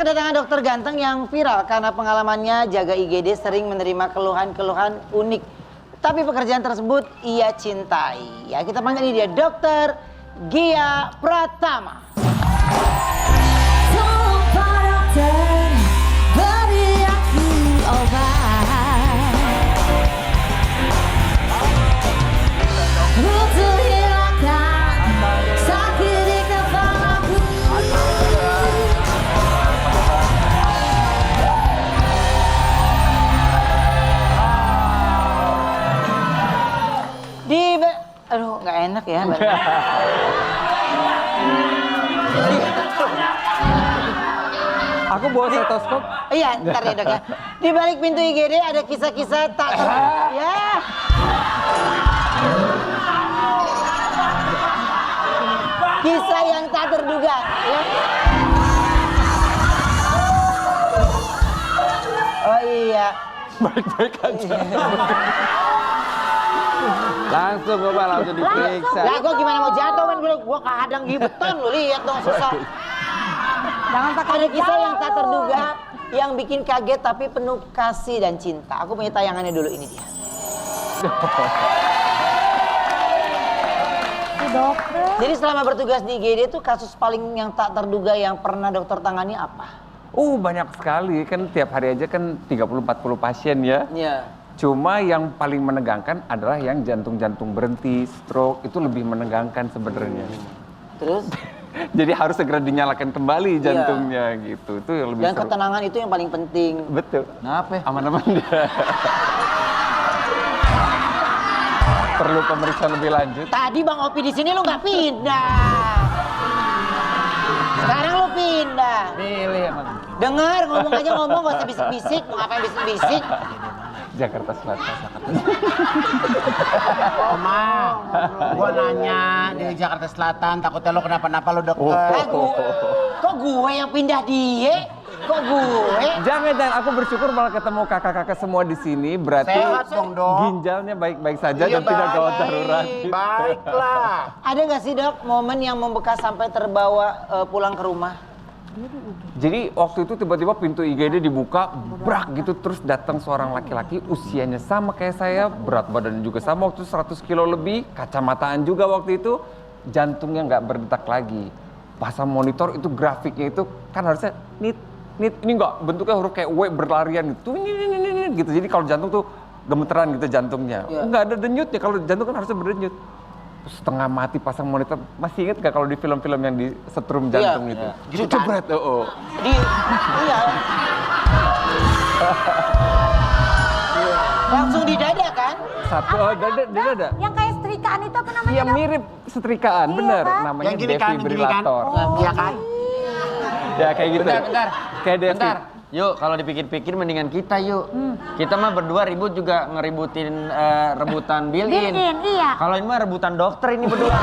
kedatangan dokter ganteng yang viral karena pengalamannya jaga IGD sering menerima keluhan-keluhan unik. Tapi pekerjaan tersebut ia cintai. Ya, kita panggil ini dia Dokter Gia Pratama. Aduh, nggak enak ya. Aku bawa stetoskop. Iya, ntar ya dok ya. Di balik pintu IGD ada kisah-kisah tak ya. Kisah yang tak terduga. Ya. Oh iya. Baik-baik aja. Langsung Bapak, langsung diperiksa. Lah gua gimana mau jatuh kan gua kehadang di beton lu lihat dong susah. Jangan pakai ada kisah yang tak terduga yang bikin kaget tapi penuh kasih dan cinta. Aku punya tayangannya dulu, ini dia. Dokter. Jadi selama bertugas di IGD itu kasus paling yang tak terduga yang pernah dokter tangani apa? Banyak sekali, kan tiap hari aja kan 30-40 pasien ya. Iya. Cuma yang paling menegangkan adalah yang jantung-jantung berhenti, stroke, itu lebih menegangkan sebenarnya. Terus? Jadi harus segera dinyalakan kembali jantungnya gitu. Itu yang lebih Dan seru. ketenangan itu yang paling penting. Betul. Kenapa? Aman-aman dia. Perlu pemeriksaan lebih lanjut. Tadi Bang Opi di sini lu nggak pindah. Sekarang lu pindah. Pilih emang. Dengar, ngomong aja ngomong, gak usah bisik-bisik. Mau ngapain bisik-bisik? Jakarta Selatan. Oma, gua nanya di Jakarta Selatan, takutnya lo kenapa-napa lo dokter. Kok gue yang pindah dia? Kok gue? Jangan, aku bersyukur malah ketemu kakak-kakak semua di sini. Berarti Sehat dong, Dok. ginjalnya baik-baik saja Iya, dan tidak gawat baik. darurat. Baiklah. Ada nggak sih dok momen yang membekas sampai terbawa pulang ke rumah? Jadi waktu itu tiba-tiba pintu IGD dibuka, brak gitu, terus datang seorang laki-laki usianya sama kayak saya, berat badan juga sama, waktu itu 100 kilo lebih, kacamataan juga waktu itu, jantungnya nggak berdetak lagi. Pasang monitor itu grafiknya itu kan harusnya nit, ini nggak, bentuknya huruf kayak W berlarian gitu, gitu. Jadi kalau jantung tuh gemeteran gitu jantungnya, nggak ada denyutnya, kalau jantung kan harusnya berdenyut. Setengah mati pasang monitor, masih inget gak kalau di film-film yang di setrum jantung itu? Gitu kan? Jebret, Iya. Langsung di dada kan? Satu, dada. Yang kayak setrikaan itu apa namanya? Iya Dok? mirip setrikaan, Iya, bener. kan? Namanya Yang gini kan, defibrillator. Iya kan? Ya kayak gitu. Bentar. Kayak defi. Bentar. Yuk, kalau dipikir-pikir mendingan kita yuk. Kita mah berdua ribut juga ngeributin rebutan built-in. Built-in, iya. Kalau ini mah rebutan dokter ini berdua.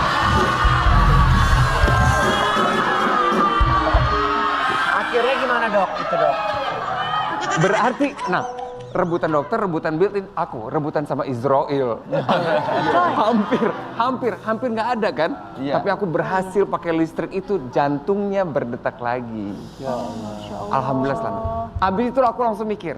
Akhirnya gimana dok? Itu dok. Berarti, rebutan dokter, rebutan built-in, aku rebutan sama Israel. hampir nggak ada kan? Iya. Tapi aku berhasil pakai listrik itu, jantungnya berdetak lagi. Ya Allah. Alhamdulillah selamat. Abis itu aku langsung mikir,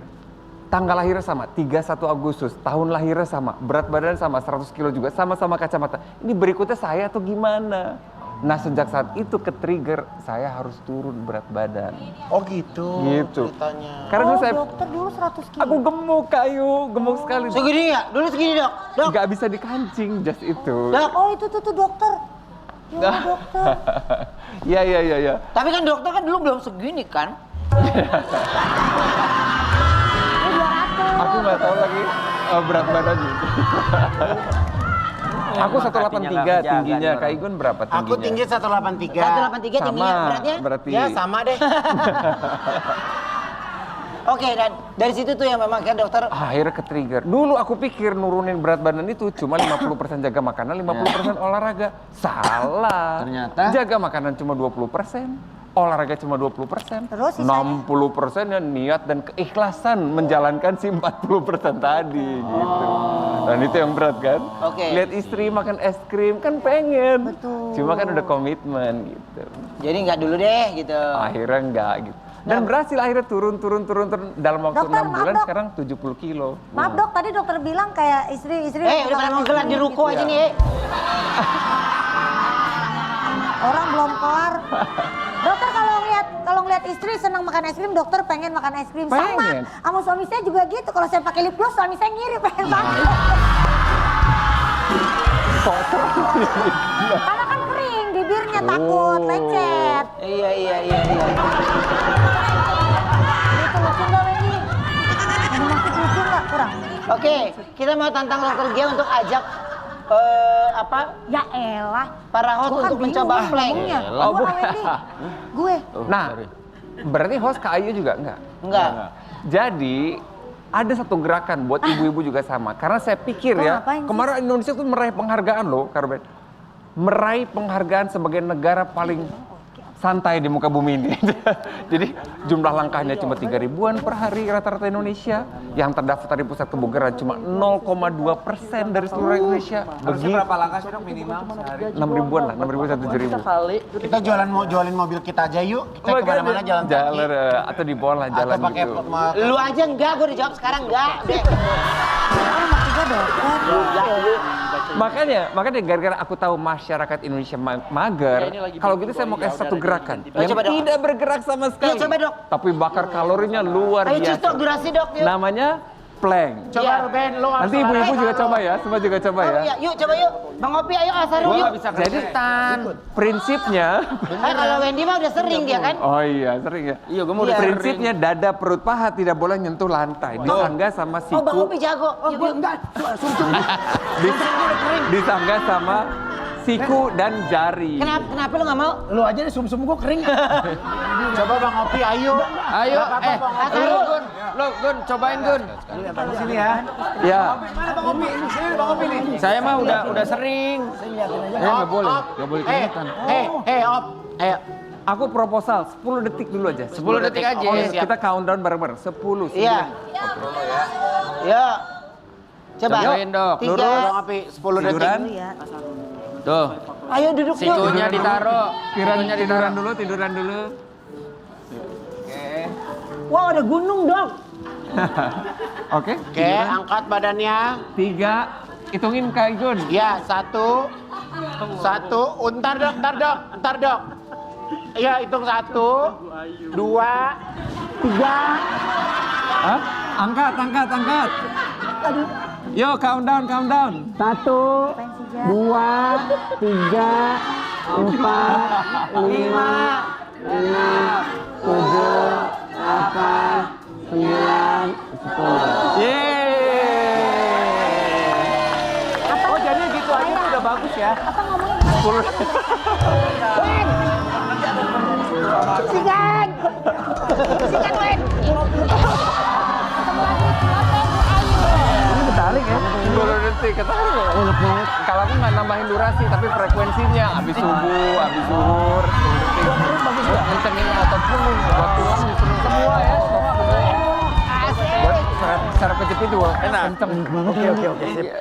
tanggal lahirnya sama, 31 Agustus, tahun lahirnya sama, berat badan sama, 100 kilo juga, sama-sama kacamata. Ini berikutnya saya atau gimana? Nah sejak saat itu ke-trigger, saya harus turun berat badan. Oh gitu. Gitu. Ceritanya. Karena dulu saya, Dokter dulu 100 kilo. aku gemuk gemuk sekali. Segini ya? Dulu segini dok? Dok? Gak bisa dikancing, just itu. Dok? Oh itu tuh dokter. Ya Allah, dokter. Iya. Tapi kan dokter kan dulu belum segini kan? Ini 200. Aku nggak tahu lagi berat badannya. Aku 183 tingginya, Kak Igun berapa tingginya? Aku tinggi 183. 183 tingginya beratnya? Berarti. Ya sama deh. Oke, dan dari situ tuh yang memang kan dokter Akhirnya ke-trigger. Dulu aku pikir nurunin berat badan itu cuma 50% jaga makanan, 50% olahraga. Salah. Ternyata? Jaga makanan cuma 20%. Olahraga cuma 20%, Terus sisanya? 60% ya niat dan keikhlasan menjalankan si 40% tadi gitu. Dan itu yang berat kan? Oke. Lihat istri makan es krim kan pengen. Betul. Cuma kan udah komitmen gitu. jadi nggak dulu deh gitu. Akhirnya enggak gitu. Dan berhasil akhirnya turun dalam waktu Dokter, 6 maaf, bulan Dok. sekarang 70 kilo. Maaf dok, tadi dokter bilang kayak istri Udah pada mau gelar di ruko aja nih. Orang belum kelar. Dokter kalau ngeliat istri senang makan es krim, dokter pengen makan es krim. Pengen. Sama suami saya juga gitu. Kalau saya pakai lip gloss, suami saya ngiri pengen banget. Karena kan kering, bibirnya takut lecet. Iya. Itu lucu nggak Wendy? Ada maksud lucu nggak? Kurang. Oke, kita mau tantang dokter Gia untuk ajak Ya elah. para host Gua kan untuk mencoba bingung plank. ngomongnya. Oh, Gua sama bukan. Wendy. Gue. Nah, berarti host Kak Ayu juga enggak? Enggak. Jadi ada satu gerakan buat ibu-ibu juga sama. Karena saya pikir Kok ya, ngapain sih? kemarin Indonesia tuh meraih penghargaan loh, Karben. Meraih penghargaan sebagai negara paling santai di muka bumi ini. Jadi jumlah langkahnya cuma 3.000-an per hari rata-rata Indonesia. Yang terdaftar di pusat kebugaran cuma 0,2% dari seluruh Indonesia. Berapa langkah sih dok minimal sehari? 6.000-an lah, 6.000 sampai 7.000. Kita jualin mobil kita aja yuk. Kita kemana-mana jalan kaki. Atau di bawah lah jalan Atau pakai gitu. Lu aja enggak, gue udah jawab sekarang enggak. Deh. Nomor 3 dokter. Makanya gara-gara aku tahu masyarakat Indonesia mager, kalau gitu saya mau kasih satu gerakan yang coba, Dok. tidak bergerak sama sekali. Iya, coba, Dok. Tapi bakar kalorinya luar Ayo biasa. dok, durasi dok. Yuk. Namanya plank. Coba Iya. Ruben, lo harus Nanti ibu-ibu juga coba ya, semua juga coba ya. Iya, yuk coba yuk. Bang Opi ayo Asaru yuk. Jadi prinsipnya, Kalau Wendy mah udah sering dia kan. oh iya sering ya. Iya, gue mau Iya. Prinsipnya dada perut paha tidak boleh nyentuh lantai. Disangga sama Oh Bang siku. Opi jago. Yuk, yuk. Disangga sama siku dan jari. Kenapa lu nggak mau? Lu aja deh sum-sum gua kering. Coba Bang Opi, ayo. Ayo, Asaru. Lo Gun, cobain Gun. Di sini ya. Ya. Saya mah udah sering. Nggak boleh kelihatan. Op. Ayo. Aku proposal 10 detik dulu aja. 10 detik aja. Oke, siap. kita countdown bareng-bareng. 10, 9. Iya. Ya. Coba. Cobain, Dok. Tiga. Bang Opi, 10 detik. Tiduran. Iya. Tuh, Ayo duduk yuk. sikunya ditaruh. Tiduran dulu. Wah ada gunung dok. Oke. Oke, angkat badannya. 3. Hitungin Kak Igun. Ya, 1. Ntar dok. Ya, hitung 1, 2, 3. Hah? Angkat. Yo, countdown. 1, 2, 3, 4, 5, 6, 7, 8, 9, 10. Yeay. Oh, jadi gitu aja udah bagus ya. Apa ngomongnya? 10. Sikat Wen. Ini ketarik ya. 10 detik ketarik ya. Kalau aku nggak nambahin durasi tapi frekuensinya habis subuh, habis zuhur, 10 detik. Terus bagus ya. Kencengin otot pun buat tulang disuruh semua ya. Buat saraf kejepit juga kenceng. Oke.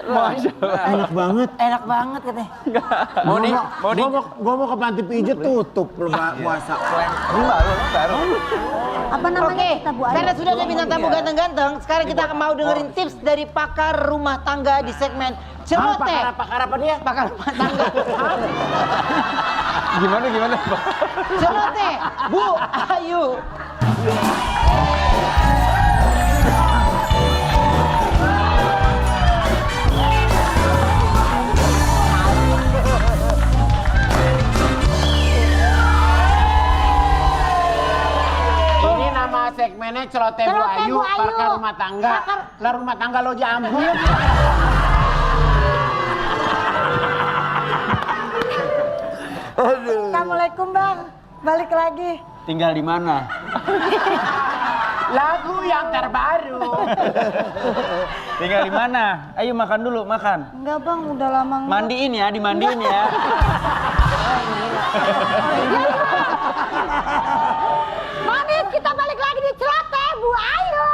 Masya Allah. Enak banget katanya. Gua mau ke panti pijat tutup puasa. Apa namanya Oke, kita Bu Ayu? karena sudah ada bintang tamu ganteng-ganteng, sekarang kita akan mau dengerin tips dari pakar rumah tangga di segmen Celoteh. Pakar apa dia? Pakar rumah tangga. Gimana? Celoteh, Bu Ayu. Ini nama segmennya Celoteh Bu Celoteh Ayu, Bu Ayu. pakar rumah tangga. Lah rumah tangga lo jambu. Assalamualaikum Bang. Balik lagi. Tinggal di mana? Lagu yang terbaru. Tinggal di mana? Ayo makan dulu, makan. Enggak Bang, udah lama enggak. Mandiin ya, dimandiin ya. Manis, kita balik lagi di Celoteh Bu Ayu.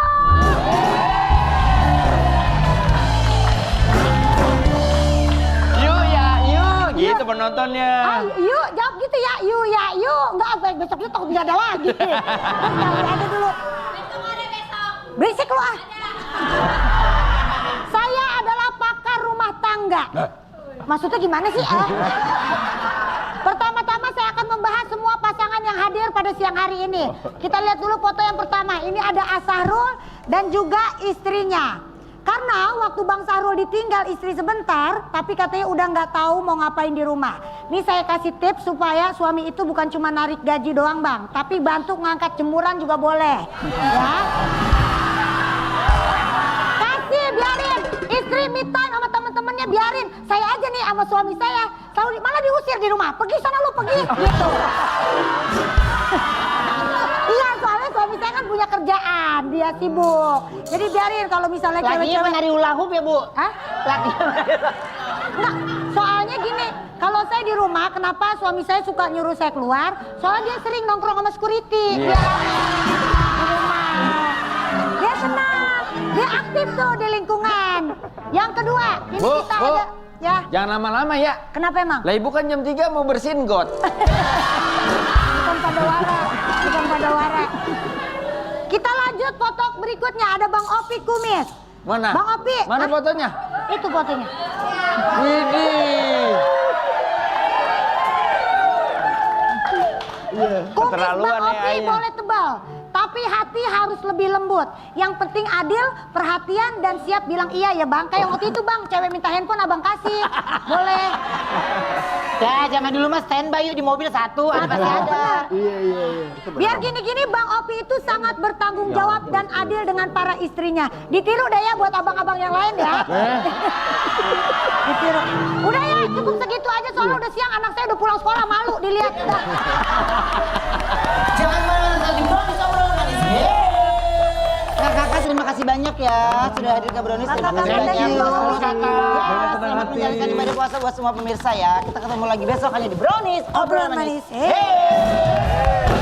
Yuk ya, yuk. Gitu penontonnya. Ayo, yuk jawab gitu gitu ya, yuk. Enggak, besoknya takut nggak ada lagi. Terus ada dulu. Berisik lu ah. Saya adalah pakar rumah tangga. Maksudnya gimana sih? Pertama-tama saya akan membahas semua pasangan yang hadir pada siang hari ini. Kita lihat dulu foto yang pertama. Ini ada Asharul dan juga istrinya. Karena waktu Bang Sahrul ditinggal istri sebentar, tapi katanya udah nggak tahu mau ngapain di rumah. Nih saya kasih tips supaya suami itu bukan cuma narik gaji doang Bang, tapi bantu ngangkat jemuran juga boleh. Ya. Kasih, biarin. Istri me time sama temen-temennya biarin. Saya aja nih sama suami saya, selalu malah diusir di rumah. Pergi sana lu, pergi. Gitu. Iya, soalnya suami saya kan punya kerjaan, dia sibuk. Jadi biarin kalau misalnya Lakinya menari hula hoop ya Bu? Hah? Lakinya Enggak, soalnya gini, kalau saya di rumah, kenapa suami saya suka nyuruh saya keluar? Soalnya dia sering nongkrong sama security. Dia rame di rumah. Dia senang, dia aktif tuh di lingkungan. Yang kedua, ini Bu, kita Bu. ada... Ya, Jangan lama-lama ya. kenapa emang? Lah ibu kan jam 3 mau bersihin got. Bukan pada wara. Kita lanjut foto berikutnya, ada Bang Opi kumis. Mana? Bang Opi. Mana ah, fotonya? Itu fotonya. Widih. Kumis Keterlaluan Bang ya, Opi Ayah. boleh tebal, tapi hati harus lebih lembut. Yang penting adil, perhatian, dan siap bilang iya ya Bang. Kayak waktu itu Bang, cewek minta handphone abang kasih. Boleh. Ya, zaman dulu mah standby yuk di mobil satu, ada pasti ada. Biar gini-gini Bang Opi itu sangat bertanggung jawab dan adil dengan para istrinya. Ditiru deh ya buat abang-abang yang lain ya. Ditiru. Udah ya, cukup segitu aja soalnya udah siang, anak saya udah pulang sekolah, malu dilihat. Udah. Jangan malah di Brownies obrolan manis. Kakak terima kasih banyak ya sudah hadir ke Brownies. Terima kasih Kakak, banyak. thank you. Ya, selamat menjalankan ibadah puasa buat semua pemirsa ya. Kita ketemu lagi besok hanya di Brownies obrolan manis. Hey.